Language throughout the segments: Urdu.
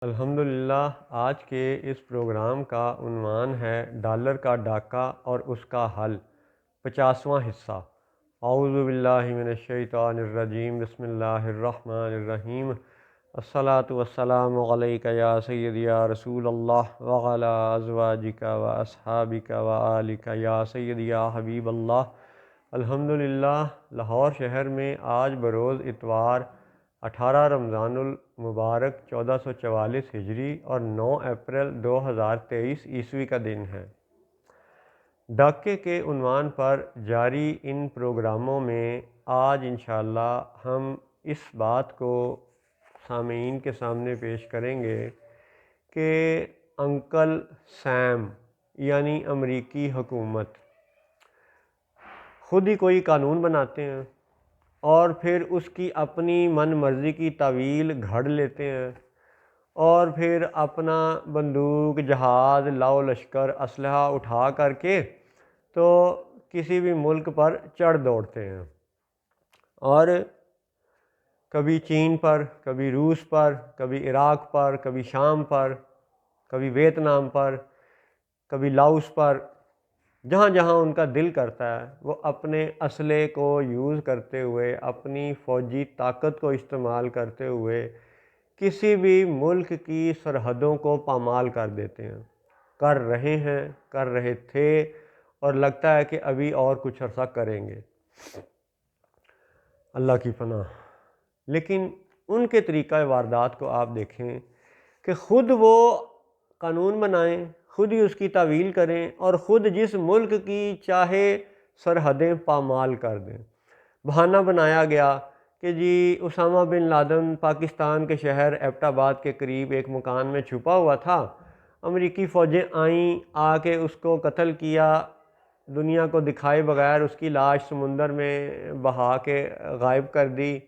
الحمدللہ آج کے اس پروگرام کا عنوان ہے ڈالر کا ڈاکہ اور اس کا حل 50واں حصہ۔ اعوذ باللہ من الشیطان الرجیم، بسم اللہ الرحمن الرحیم۔ الصلاۃ والسلام علیک یا سیدی یا رسول اللہ وعلی ازواجک و اصحابک و آلک یا سیدی یا حبیب اللہ۔ الحمدللہ لاہور شہر میں آج بروز اتوار 18 رمضان المبارک 1444 ہجری اور 9 اپریل 2023 عیسوی کا دن ہے۔ ڈاکے کے عنوان پر جاری ان پروگراموں میں آج انشاءاللہ ہم اس بات کو سامعین کے سامنے پیش کریں گے کہ انکل سیم یعنی امریکی حکومت خود ہی کوئی قانون بناتے ہیں اور پھر اس کی اپنی من مرضی کی تعویل گھڑ لیتے ہیں اور پھر اپنا بندوق، جہاز، لاؤ لشکر، اسلحہ اٹھا کر کے تو کسی بھی ملک پر چڑھ دوڑتے ہیں، اور کبھی چین پر، کبھی روس پر، کبھی عراق پر، کبھی شام پر، کبھی ویتنام پر، کبھی لاؤس پر، جہاں جہاں ان کا دل کرتا ہے وہ اپنے اسلحے کو یوز کرتے ہوئے، اپنی فوجی طاقت کو استعمال کرتے ہوئے کسی بھی ملک کی سرحدوں کو پامال کر دیتے ہیں، کر رہے ہیں، کر رہے تھے، اور لگتا ہے کہ ابھی اور کچھ عرصہ کریں گے، اللہ کی پناہ۔ لیکن ان کے طریقہ واردات کو آپ دیکھیں کہ خود وہ قانون بنائیں، خود ہی اس کی تعویل کریں اور خود جس ملک کی چاہے سرحدیں پامال کر دیں۔ بہانہ بنایا گیا کہ جی اسامہ بن لادن پاکستان کے شہر ایبٹ آباد کے قریب ایک مکان میں چھپا ہوا تھا، امریکی فوجیں آئیں، آ کے اس کو قتل کیا، دنیا کو دکھائے بغیر اس کی لاش سمندر میں بہا کے غائب کر دی،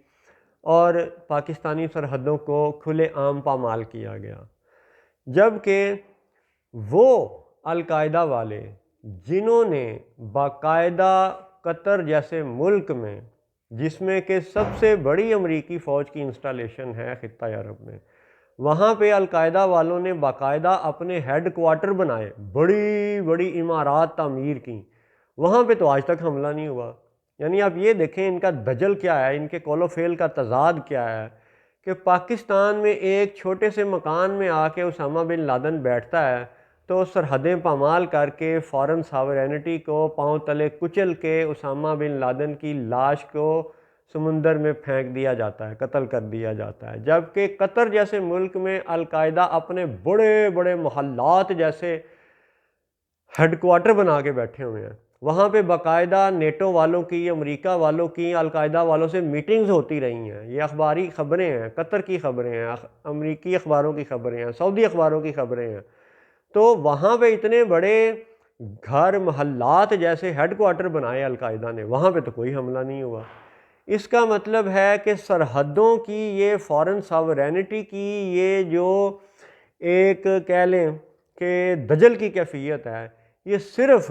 اور پاکستانی سرحدوں کو کھلے عام پامال کیا گیا۔ جبکہ وہ القاعدہ والے جنہوں نے باقاعدہ قطر جیسے ملک میں، جس میں کہ سب سے بڑی امریکی فوج کی انسٹالیشن ہے خطہ عرب میں، وہاں پہ القاعدہ والوں نے باقاعدہ اپنے ہیڈ کوارٹر بنائے، بڑی بڑی عمارات تعمیر کی، وہاں پہ تو آج تک حملہ نہیں ہوا۔ یعنی آپ یہ دیکھیں ان کا دجل کیا ہے، ان کے قول و فعل کا تضاد کیا ہے کہ پاکستان میں ایک چھوٹے سے مکان میں آ کے اسامہ بن لادن بیٹھتا ہے تو سرحدیں پامال کر کے فارن ساورینٹی کو پاؤں تلے کچل کے اسامہ بن لادن کی لاش کو سمندر میں پھینک دیا جاتا ہے، قتل کر دیا جاتا ہے۔ جبکہ قطر جیسے ملک میں القاعدہ اپنے بڑے بڑے محلات جیسے ہیڈ کوارٹر بنا کے بیٹھے ہوئے ہیں، وہاں پہ باقاعدہ نیٹو والوں کی، امریکہ والوں کی، القاعدہ والوں سے میٹنگز ہوتی رہی ہیں۔ یہ اخباری خبریں ہیں، قطر کی خبریں ہیں، امریکی اخباروں کی خبریں ہیں، سعودی اخباروں کی خبریں ہیں۔ تو وہاں پہ اتنے بڑے گھر، محلات جیسے ہیڈ کوارٹر بنائے القاعدہ نے، وہاں پہ تو کوئی حملہ نہیں ہوا۔ اس کا مطلب ہے کہ سرحدوں کی یہ فارن ساورینٹی کی یہ جو ایک کہہ لیں کہ دجل کی کیفیت ہے، یہ صرف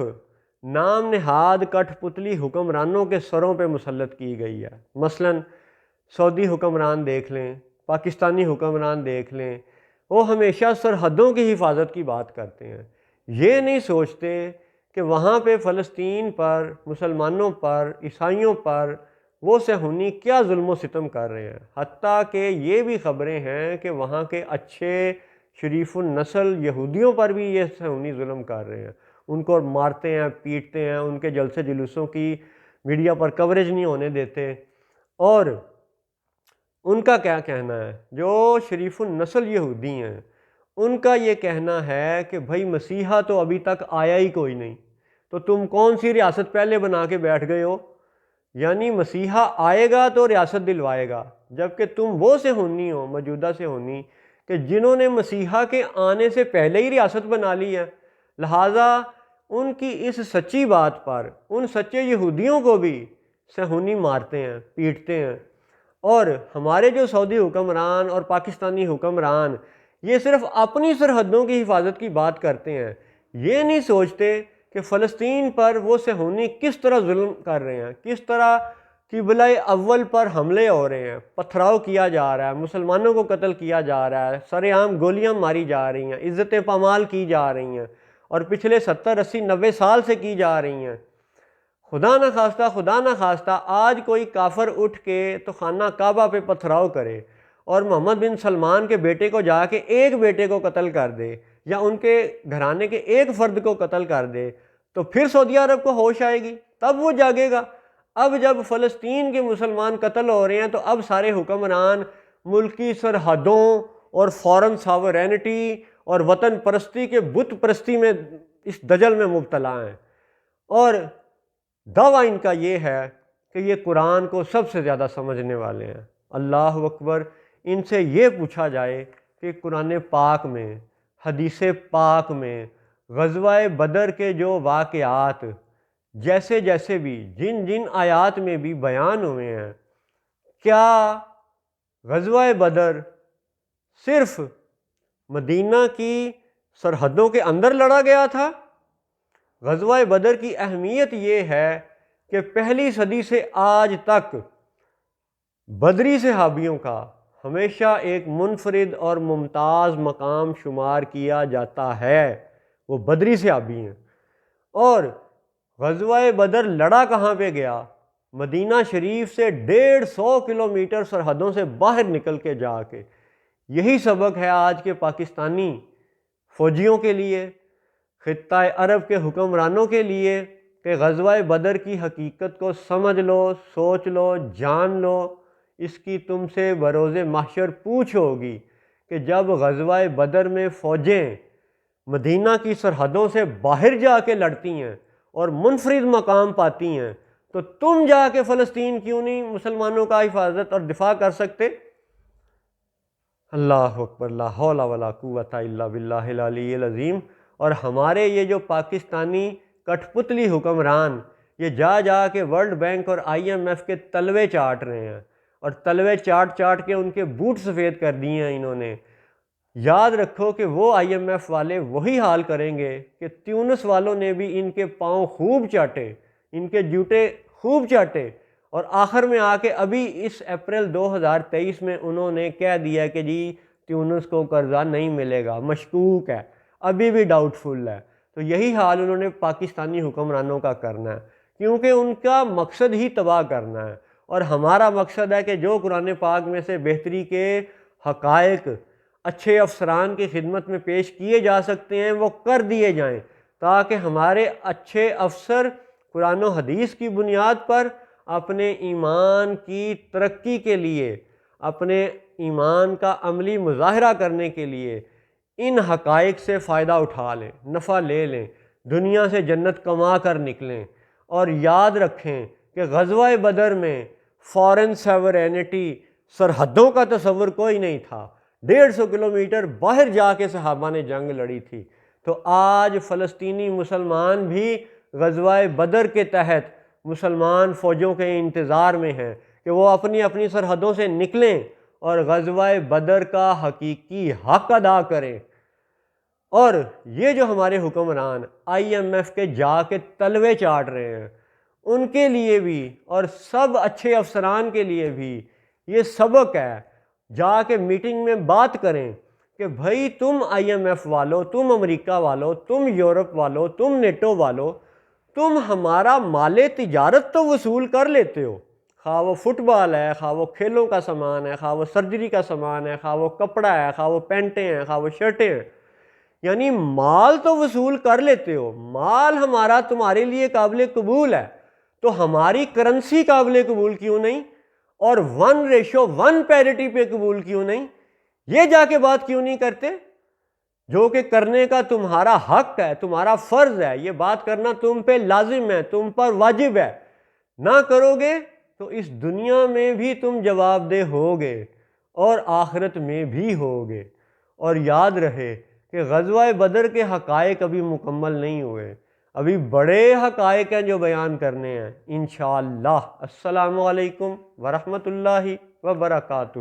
نام نہاد کٹھ پتلی حکمرانوں کے سروں پہ مسلط کی گئی ہے۔ مثلا سعودی حکمران دیکھ لیں، پاکستانی حکمران دیکھ لیں، وہ ہمیشہ سرحدوں کی حفاظت کی بات کرتے ہیں، یہ نہیں سوچتے کہ وہاں پہ فلسطین پر، مسلمانوں پر، عیسائیوں پر وہ صہیونی کیا ظلم و ستم کر رہے ہیں۔ حتیٰ کہ یہ بھی خبریں ہیں کہ وہاں کے اچھے شریف النسل یہودیوں پر بھی یہ صہیونی ظلم کر رہے ہیں، ان کو مارتے ہیں، پیٹتے ہیں، ان کے جلسے جلوسوں کی میڈیا پر کوریج نہیں ہونے دیتے۔ اور ان کا کیا کہنا ہے، جو شریف النسل یہودی ہیں، ان کا یہ کہنا ہے کہ بھائی مسیحا تو ابھی تک آیا ہی کوئی نہیں، تو تم کون سی ریاست پہلے بنا کے بیٹھ گئے ہو؟ یعنی مسیحا آئے گا تو ریاست دلوائے گا، جبکہ تم وہ صہیونی ہو، موجودہ صہیونی، کہ جنہوں نے مسیحا کے آنے سے پہلے ہی ریاست بنا لی ہے۔ لہٰذا ان کی اس سچی بات پر ان سچے یہودیوں کو بھی صہیونی مارتے ہیں، پیٹتے ہیں۔ اور ہمارے جو سعودی حکمران اور پاکستانی حکمران یہ صرف اپنی سرحدوں کی حفاظت کی بات کرتے ہیں، یہ نہیں سوچتے کہ فلسطین پر وہ صہیونی کس طرح ظلم کر رہے ہیں، کس طرح قبلہ اول پر حملے ہو رہے ہیں، پتھراؤ کیا جا رہا ہے، مسلمانوں کو قتل کیا جا رہا ہے، سر عام گولیاں ماری جا رہی ہیں، عزتیں پامال کی جا رہی ہیں، اور پچھلے 70 80 90 سال سے کی جا رہی ہیں۔ خدا نہ خواستہ آج کوئی کافر اٹھ کے تو خانہ کعبہ پہ پتھراؤ کرے اور محمد بن سلمان کے بیٹے کو جا کے ایک بیٹے کو قتل کر دے، یا ان کے گھرانے کے ایک فرد کو قتل کر دے، تو پھر سعودی عرب کو ہوش آئے گی، تب وہ جاگے گا۔ اب جب فلسطین کے مسلمان قتل ہو رہے ہیں تو اب سارے حکمران ملکی سرحدوں اور فارن ساورینٹی اور وطن پرستی کے بت پرستی میں اس دجل میں مبتلا ہیں، اور دعویٰ ان کا یہ ہے کہ یہ قرآن کو سب سے زیادہ سمجھنے والے ہیں۔ اللہ اکبر! ان سے یہ پوچھا جائے کہ قرآن پاک میں، حدیث پاک میں غزوہ بدر کے جو واقعات جیسے جیسے بھی جن جن آیات میں بھی بیان ہوئے ہیں، کیا غزوہ بدر صرف مدینہ کی سرحدوں کے اندر لڑا گیا تھا؟ غزوہ بدر کی اہمیت یہ ہے کہ پہلی صدی سے آج تک بدری صحابیوں کا ہمیشہ ایک منفرد اور ممتاز مقام شمار کیا جاتا ہے، وہ بدری صحابی ہیں۔ اور غزوہ بدر لڑا کہاں پہ گیا؟ مدینہ شریف سے 150 کلومیٹر سرحدوں سے باہر نکل کے جا کے۔ یہی سبق ہے آج کے پاکستانی فوجیوں کے لیے، خطہ عرب کے حکمرانوں کے لیے، کہ غزوہ بدر کی حقیقت کو سمجھ لو، سوچ لو، جان لو۔ اس کی تم سے بروز محشر پوچھ ہوگی کہ جب غزوہ بدر میں فوجیں مدینہ کی سرحدوں سے باہر جا کے لڑتی ہیں اور منفرد مقام پاتی ہیں، تو تم جا کے فلسطین کیوں نہیں مسلمانوں کا حفاظت اور دفاع کر سکتے؟ اللہ اکبر! لا حول ولا قوت الا باللہ العلی العظیم۔ اور ہمارے یہ جو پاکستانی کٹھ پتلی حکمران یہ جا جا کے ورلڈ بینک اور IMF کے تلوے چاٹ رہے ہیں، اور تلوے چاٹ چاٹ کے ان کے بوٹ سفید کر دیے ہیں انہوں نے۔ یاد رکھو کہ وہ IMF والے وہی حال کریں گے کہ تیونس والوں نے بھی ان کے پاؤں خوب چاٹے، ان کے جوتے خوب چاٹے، اور آخر میں آ کے ابھی اس اپریل 2023 میں انہوں نے کہہ دیا کہ جی تیونس کو قرضہ نہیں ملے گا، مشکوک ہے، ابھی بھی ڈاؤٹ فل ہے۔ تو یہی حال انہوں نے پاکستانی حکمرانوں کا کرنا ہے، کیونکہ ان کا مقصد ہی تباہ کرنا ہے، اور ہمارا مقصد ہے کہ جو قرآن پاک میں سے بہتری کے حقائق اچھے افسران کی خدمت میں پیش کیے جا سکتے ہیں وہ کر دیے جائیں، تاکہ ہمارے اچھے افسر قرآن و حدیث کی بنیاد پر اپنے ایمان کی ترقی کے لیے، اپنے ایمان کا عملی مظاہرہ کرنے کے لیے ان حقائق سے فائدہ اٹھا لیں، نفع لے لیں، دنیا سے جنت کما کر نکلیں۔ اور یاد رکھیں کہ غزوہ بدر میں فارن سیورینٹی، سرحدوں کا تصور کوئی نہیں تھا، 150 کلومیٹر باہر جا کے صحابہ نے جنگ لڑی تھی۔ تو آج فلسطینی مسلمان بھی غزوہ بدر کے تحت مسلمان فوجوں کے انتظار میں ہیں کہ وہ اپنی اپنی سرحدوں سے نکلیں اور غزوہ بدر کا حقیقی حق ادا کریں۔ اور یہ جو ہمارے حکمران IMF کے جا کے تلوے چاٹ رہے ہیں، ان کے لیے بھی اور سب اچھے افسران کے لیے بھی یہ سبق ہے، جا کے میٹنگ میں بات کریں کہ بھائی تم IMF والو، تم امریکہ والو، تم یورپ والو، تم نیٹو والو، تم ہمارا مال تجارت تو وصول کر لیتے ہو، خواہ وہ فٹ بال ہے، خواہ وہ کھیلوں کا سامان ہے، خواہ وہ سرجری کا سامان ہے، خواہ وہ کپڑا ہے، خواہ وہ پینٹیں ہیں، خواہ وہ شرٹیں ہیں، یعنی مال تو وصول کر لیتے ہو، مال ہمارا تمہارے لیے قابل قبول ہے، تو ہماری کرنسی قابل قبول کیوں نہیں، اور 1:1 پیرٹی پہ قبول کیوں نہیں؟ یہ جا کے بات کیوں نہیں کرتے؟ جو کہ کرنے کا تمہارا حق ہے، تمہارا فرض ہے، یہ بات کرنا تم پہ لازم ہے، تم پر واجب ہے۔ نہ کرو گے تو اس دنیا میں بھی تم جواب دہ ہوگے اور آخرت میں بھی ہوگے۔ اور یاد رہے کہ غزوہ بدر کے حقائق ابھی مکمل نہیں ہوئے، ابھی بڑے حقائق ہیں جو بیان کرنے ہیں انشاءاللہ۔ السلام علیکم ورحمۃ اللہ وبرکاتہ۔